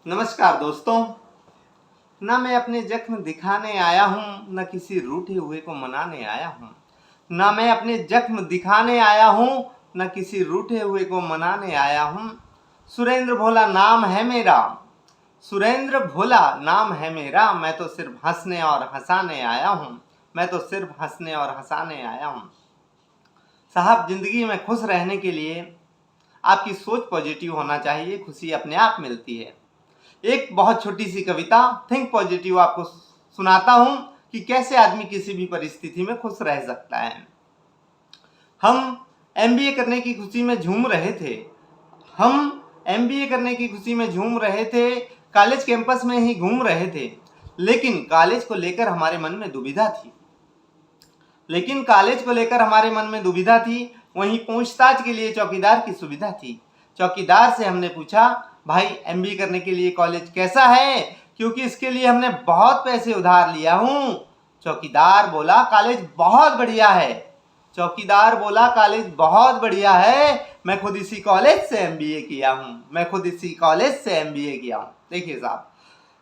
नमस्कार दोस्तों। न मैं अपने जख्म दिखाने आया हूँ, न किसी रूठे हुए को मनाने आया हूँ। न मैं अपने जख्म दिखाने आया हूँ, न किसी रूठे हुए को मनाने आया हूँ। सुरेंद्र भोला नाम है मेरा, सुरेंद्र भोला नाम है मेरा। मैं तो सिर्फ हंसने और हंसाने आया हूँ, मैं तो सिर्फ हंसने और हंसाने आया हूँ। साहब, जिंदगी में खुश रहने के लिए आपकी सोच पॉजिटिव होना चाहिए। खुशी अपने आप मिलती है। एक बहुत छोटी सी कविता थिंक पॉजिटिव आपको सुनाता हूं कि कैसे आदमी किसी भी परिस्थिति में खुश रह सकता है। हम एमबीए करने की खुशी में झूम रहे थे। हम एमबीए करने की खुशी में झूम रहे थे, कॉलेज कैंपस में ही घूम रहे थे। लेकिन कॉलेज को लेकर हमारे मन में दुविधा थी। वहीं पूछताछ के लिए चौकीदार की सुविधा थी। चौकीदार से हमने पूछा, भाई एमबीए करने के लिए कॉलेज कैसा है, क्योंकि इसके लिए हमने बहुत पैसे उधार लिया हूँ। चौकीदार बोला, कॉलेज बहुत बढ़िया है। चौकीदार बोला, कॉलेज बहुत बढ़िया है, मैं खुद इसी कॉलेज से एमबीए किया हूँ। देखिए साहब,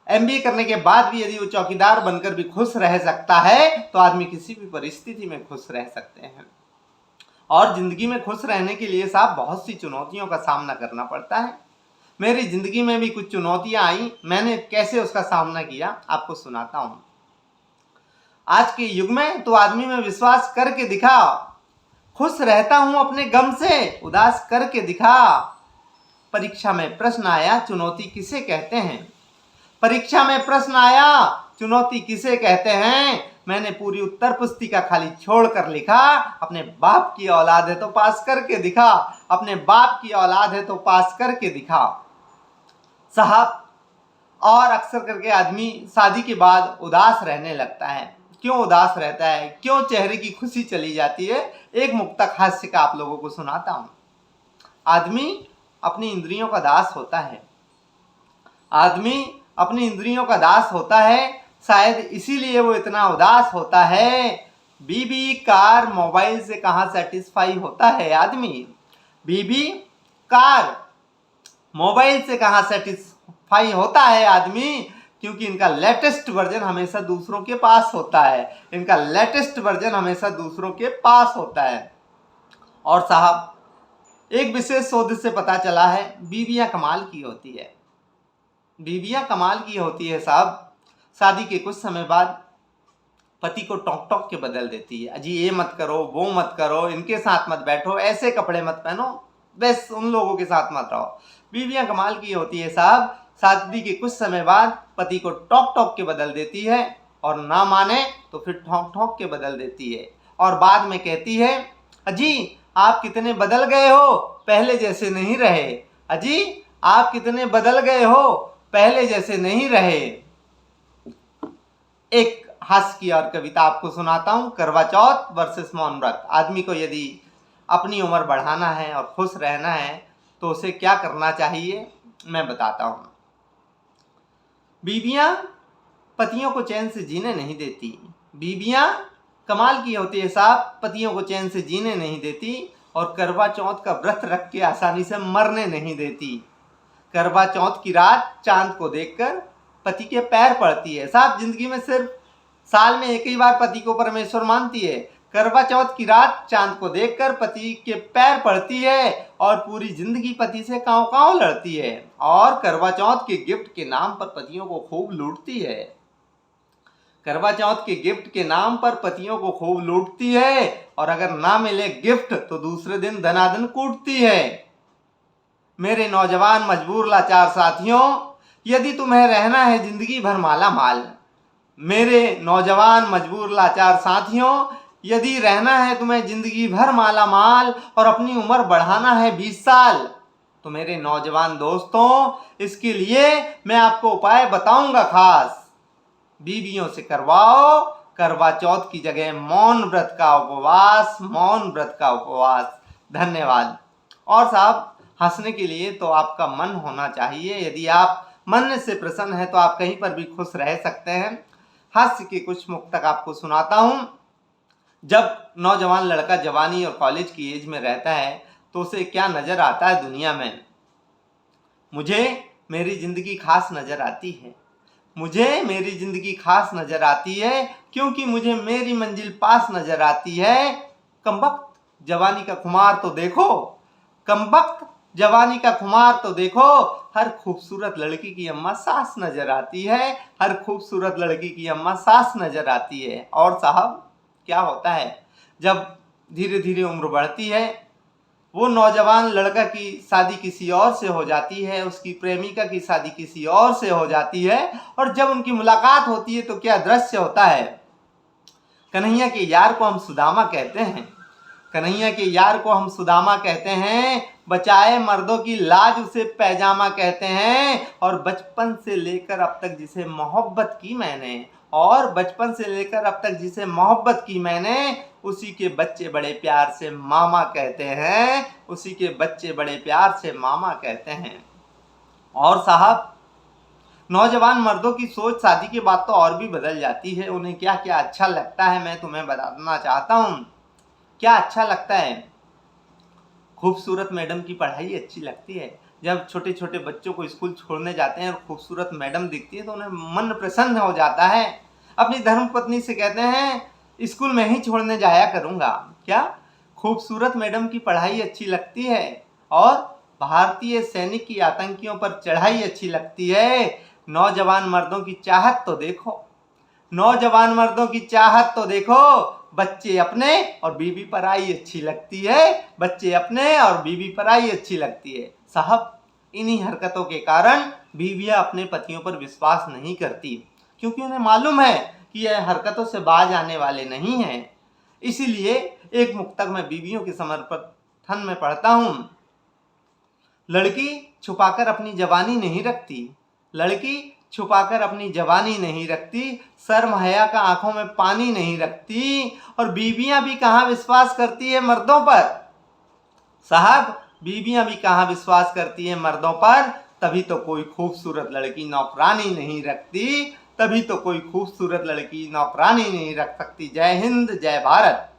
एमबीए करने के बाद भी यदि वो चौकीदार बनकर भी खुश रह सकता है तो आदमी किसी भी परिस्थिति में खुश रह सकते हैं। और जिंदगी में खुश रहने के लिए साहब बहुत सी चुनौतियों का सामना करना पड़ता है। मेरी जिंदगी में भी कुछ चुनौतियां आई, मैंने कैसे उसका सामना किया आपको सुनाता हूं। आज के युग में तो आदमी में विश्वास करके दिखा, खुश रहता हूं अपने गम से, उदास करके दिखा। परीक्षा में प्रश्न आया, चुनौती किसे कहते हैं। परीक्षा में प्रश्न आया, चुनौती किसे कहते हैं। मैंने पूरी उत्तर पुस्तिका खाली छोड़कर लिखा, अपने बाप की औलाद है तो पास करके दिखा। अपने बाप की औलाद है तो पास करके दिखा। साहब, और अक्सर करके आदमी शादी के बाद उदास रहने लगता है। क्यों उदास रहता है, क्यों चेहरे की खुशी चली जाती है, एक मुक्तक हास्य का आप लोगों को सुनाता हूं। आदमी अपनी इंद्रियों का दास होता है। अपनी इंद्रियों का दास होता है, शायद इसीलिए वो इतना उदास होता है। बीबी कार मोबाइल से कहाँ सेटिस्फाई होता है आदमी। बीबी कार मोबाइल से कहाँ सेटिस्फाई होता है आदमी, क्योंकि इनका लेटेस्ट वर्जन हमेशा दूसरों के पास होता है। और साहब, एक विशेष शोध से पता चला है, बीबियां कमाल की होती है साहब। शादी के कुछ समय बाद पति को टोक टोक के बदल देती है। अजी ये मत करो, वो मत करो, इनके साथ मत बैठो, ऐसे कपड़े मत पहनो, बस उन लोगों के साथ मत रहो। बीवियां कमाल की होती है साहब। शादी के कुछ समय बाद पति को टोक टोक के बदल देती है, और ना माने तो फिर ठोक ठोक के बदल देती है। और बाद में कहती है, अजी आप कितने बदल गए हो, पहले जैसे नहीं रहे। अजी आप कितने बदल गए हो, पहले जैसे नहीं रहे। एक हास्य की और कविता आपको सुनाता हूं, करवा चौथ वर्सेस मौन व्रत। आदमी को यदि अपनी उम्र बढ़ाना है और खुश रहना है तो उसे क्या करना चाहिए, मैं बताता हूं। बीबियां पतियों को चैन से जीने नहीं देती। बीबियां कमाल की होती है साहब, पतियों को चैन से जीने नहीं देती, और करवा चौथ का व्रत रख के आसानी से मरने नहीं देती। करवा चौथ की रात चांद को देखकर पति के पैर पड़ती है। साहब, जिंदगी में सिर्फ साल में एक ही बार पति को परमेश्वर मानती है। करवा चौथ की रात चांद को देखकर पति के पैर पड़ती है, और पूरी जिंदगी पति से कांव कांव लड़ती है, और करवा चौथ के गिफ्ट के नाम पर पतियों को खूब लूटती है। करवा चौथ के गिफ्ट के नाम पर पतियों को खूब लूटती है, और अगर ना मिले गिफ्ट तो दूसरे दिन दनादन कूटती है। मेरे नौजवान मजबूर लाचार साथियों, यदि तुम्हें रहना है जिंदगी भर माला माल। मेरे नौजवान मजबूर लाचार साथियों, यदि रहना है तुम्हें जिंदगी भर माला माल और अपनी उम्र बढ़ाना है 20 साल, तो मेरे नौजवान दोस्तों, इसके लिए मैं आपको उपाय बताऊंगा खास। बीवियों से करवाओ करवा चौथ की जगह मौन व्रत का उपवास। धन्यवाद। और साहब, हंसने के लिए तो आपका मन होना चाहिए। यदि आप मन से प्रसन्न है तो आप कहीं पर भी खुश रह सकते हैं। हास्य के कुछ मुक्तक आपको सुनाता हूं। जब नौजवान लड़का जवानी और कॉलेज की एज में रहता है तो उसे क्या नजर आता है दुनिया में। मुझे मेरी ज़िंदगी खास नज़र आती है। मुझे मेरी ज़िंदगी खास नज़र आती है क्योंकि मुझे मेरी मंजिल पास नज़र आती है। कमबख्त जवानी का खुमार तो देखो, कमबख्त जवानी का खुमार तो देखो, हर खूबसूरत लड़की की अम्मा सास नज़र आती है, हर खूबसूरत लड़की की अम्मा सास नज़र आती है। और साहब क्या होता है, जब धीरे धीरे उम्र बढ़ती है, वो नौजवान लड़का की शादी किसी और से हो जाती है, उसकी प्रेमिका की शादी किसी और से हो जाती है, और जब उनकी मुलाकात होती है तो क्या दृश्य होता है। कन्हैया के यार को हम सुदामा कहते हैं, कन्हैया के यार को हम सुदामा कहते हैं, बचाए मर्दों की लाज उसे पैजामा कहते हैं। और बचपन से लेकर अब तक जिसे मोहब्बत की मैंने, और बचपन से लेकर अब तक जिसे मोहब्बत की मैंने, उसी के बच्चे बड़े प्यार से मामा कहते हैं, उसी के बच्चे बड़े प्यार से मामा कहते हैं। और साहब नौजवान मर्दों की सोच शादी के बाद तो और भी बदल जाती है। उन्हें क्या क्या अच्छा लगता है मैं तुम्हें बताना चाहता हूँ। क्या अच्छा लगता है? खूबसूरत मैडम की पढ़ाई अच्छी लगती है। जब छोटे छोटे बच्चों को स्कूल छोड़ने जाते हैं और खूबसूरत मैडम दिखती है तो उन्हें मन प्रसन्न हो जाता है। अपनी धर्मपत्नी से कहते हैं स्कूल में ही छोड़ने जाया करूँगा। क्या खूबसूरत मैडम की पढ़ाई अच्छी लगती है? और भारतीय सैनिक की आतंकियों पर चढ़ाई अच्छी लगती है। नौजवान मर्दों की चाहत तो देखो, नौजवान मर्दों की चाहत तो देखो, बच्चे अपने और बीवी पराई अच्छी लगती है, बच्चे अपने और बीवी पराई अच्छी लगती है। साहब इन्हीं हरकतों के कारण बीवियां अपने पतियों पर विश्वास नहीं करती, क्योंकि उन्हें मालूम है कि यह हरकतों से बाज आने वाले नहीं हैं। इसीलिए एक मुक्तक में बीवियों के समर्थन में पढ़ता हूँ। लड़की छुपाकर अपनी जवानी नहीं रखती, लड़की छुपाकर अपनी जवानी नहीं रखती, शर्म हया का आंखों में पानी नहीं रखती, और बीवियां भी कहाँ विश्वास करती है मर्दों पर। साहब बीवियां भी कहाँ विश्वास करती है मर्दों पर। तभी तो कोई खूबसूरत लड़की नौकरानी नहीं रखती, तभी तो कोई खूबसूरत लड़की नौकरानी नहीं रख सकती। जय हिंद, जय भारत।